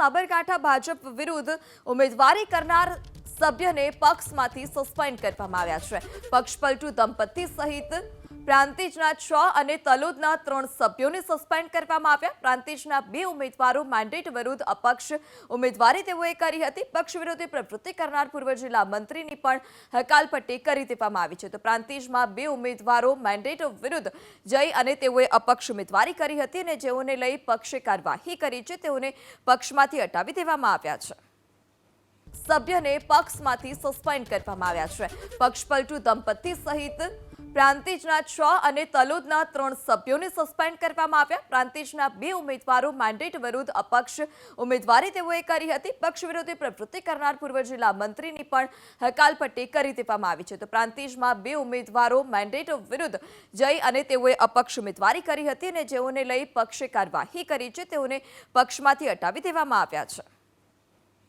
સાબરકાંઠા ભાજપ વિરુદ્ધ ઉમેદવારી કરનાર સભ્યને પક્ષમાંથી સસ્પેન્ડ કરવામાં આવ્યા છે. પક્ષપલટુ દંપતી સહિત પ્રાંતિજના 6 અને તલોદના 3 સભ્યોને સસ્પેન્ડ કરવામાં આવ્યા. પ્રાંતિજના 2 ઉમેદવારો મેન્ડેટ વિરુદ્ધ અપક્ષ ઉમેદવારી તેઓએ કરી હતી. પક્ષ વિરોધી પ્રવૃત્તિ કરનાર પૂર્વ જિલ્લા મંત્રીની પણ હકાલપટ્ટી કરી દેવામાં આવી છે. તો પ્રાંતિજમાં 2 ઉમેદવારો મેન્ડેટ વિરુદ્ધ જઈ અને તેઓએ અપક્ષ ઉમેદવારી કરી હતી અને જેઓને લઈ પક્ષે કાર્યવાહી કરી છે તેઓને પક્ષમાંથી હટાવી દેવામાં આવ્યા છે. સભ્યને પક્ષમાંથી સસ્પેન્ડ કરવામાં આવ્યા છે. પક્ષપલટુ દંપતી સહિત પ્રાંતિજના 6 અને તલોદના 3 સભ્યોને સસ્પેન્ડ કરવામાં આવ્યા. પ્રાંતિજના 2 ઉમેદવારો મેન્ડેટ વિરુદ્ધ અપક્ષ ઉમેદવારી તેઓએ કરી હતી. પક્ષ વિરોધી પ્રવૃત્તિ કરનાર પૂર્વ જિલ્લા મંત્રીની પણ હકાલપટ્ટી કરી દેવામાં આવી છે. તો પ્રાંતિજમાં 2 ઉમેદવારો મેન્ડેટ વિરુદ્ધ જઈ અને તેઓએ અપક્ષ ઉમેદવારી કરી હતી અને જેઓને લઈ પક્ષે કાર્યવાહી કરી છે તેઓને પક્ષમાંથી હટાવી દેવામાં આવ્યા છે.